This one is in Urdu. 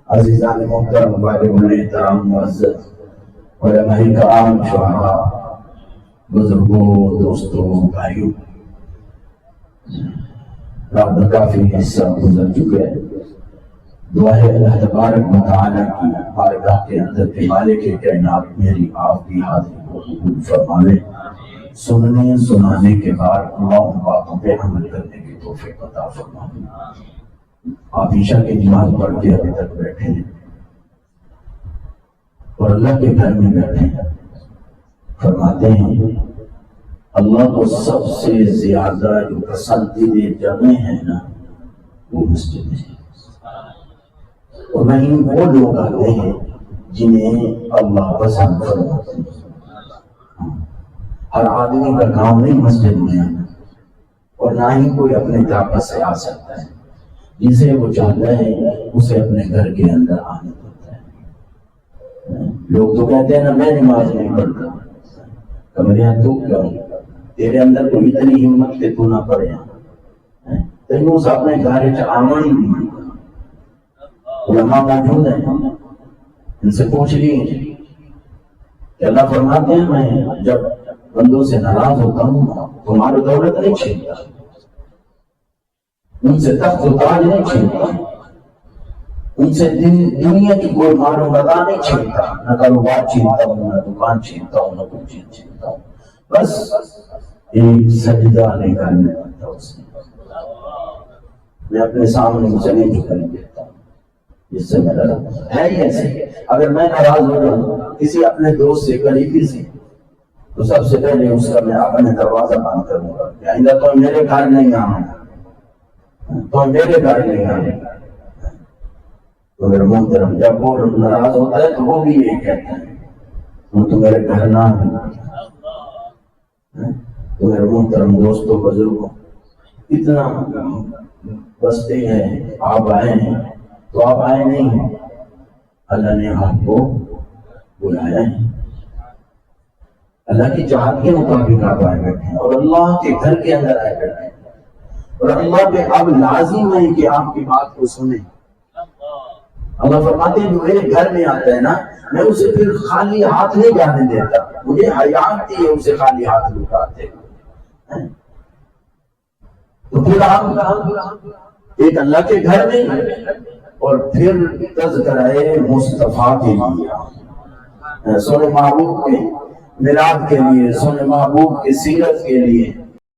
عزیزان محترم، بالغ احترام معزز علماء کرام، شہداء، بزرگوں، دوستوں، بھائیوں، رات کا کافی حصہ گزر چکے ہیں۔ دعا ہے اللہ تبارک و تعالیٰ کی بارگاہ کے اندر کہ مالک کائنات میری آپ کی حاضری کو قبول فرماوے۔ سننے سنانے کے بعد اللہ ان باتوں پہ عمل کرنے کی توفیق عطا فرمائے۔ آپ عشاء کی نماز پڑھ کے ابھی تک بیٹھے ہیں اور اللہ کے گھر میں بیٹھے ہیں۔ فرماتے ہیں اللہ کو سب سے زیادہ جو پسندیدہ جگہ ہے نا وہ مسجد ہے، اور وہیں وہ لوگ آتے ہیں جنہیں اللہ پسند فرماتے ہیں۔ ہر آدمی کا کام نہیں مسجد میں آنا، اور نہ ہی کوئی اپنے طاقت سے آ سکتا ہے۔ جسے وہ چاہتا ہے اسے اپنے گھر کے اندر آنے دیتا ہے۔ لوگ تو کہتے ہیں نا میں نماز نہیں پڑھتا، کمرے تو کیا تیرے اندر کوئی اتنی ہمت کہ تو نہ پڑھے، تینوں اسے اپنے گھر سے آنا ہی نہیں۔ علماء موجود ہیں، ان سے پوچھ لیے کہ اللہ فرماتے ہیں میں جب بندوں سے ناراض ہوتا ہوں تمہاری دولت نہیں چھینتا، ان سے تخت و تاج نہیں چھینتا، ان سے دنیا کی کوئی مال و متا نہیں چھینتا، نہ کاروبار چھینتا ہوں، نہ دکان چھینتا ہوں، نہ کوئی چیز چھینتا ہوں، بس ایک سجدہ نہیں کرنے دیتا اس نے۔ میں اپنے سامنے اسے نہیں جھکنے دیتا، جس سے میرا ہے ہی ایسے۔ اگر میں ناراض ہو جاؤں کسی اپنے دوست سے، قریبی سے، تو سب سے پہلے اس کا میں اپنے دروازہ بند کروں گا کہ آئندہ تو میرے گھر نہیں آنا، تو میرے گھر نہیں آنا۔ تو میرے محترم جب وہ ناراض ہوتا ہے تو وہ بھی یہی کہتا ہے وہ تو میرے گھر نہ آنا۔ تو میرے محترم دوستوں، بزرگوں، اتنا بستے ہیں، آپ آئے ہیں تو آپ آئے نہیں ہیں، اللہ نے آپ کو بلایا ہے۔ اللہ کی چاہت کے مطابق آپ آئے بیٹھے ہیں اور اللہ کے گھر کے اندر آئے بیٹھے ہیں، اور اللہ پہ اب لازم ہے کہ آپ کی بات کو سنیں۔ اللہ فرماتے ہیں جو میرے گھر میں آتا ہے نا میں اسے پھر خالی ہاتھ نہیں جانے دیتا، مجھے حیا آتی ہے اسے خالی ہاتھ لوٹاتے ہوئے۔ تو پھر آپ ایک اللہ کے گھر میں اور پھر تذکرہ مصطفیٰ کے لیے، سن محبوب کے میلاد کے لیے، سن محبوب کی سیرت کے لیے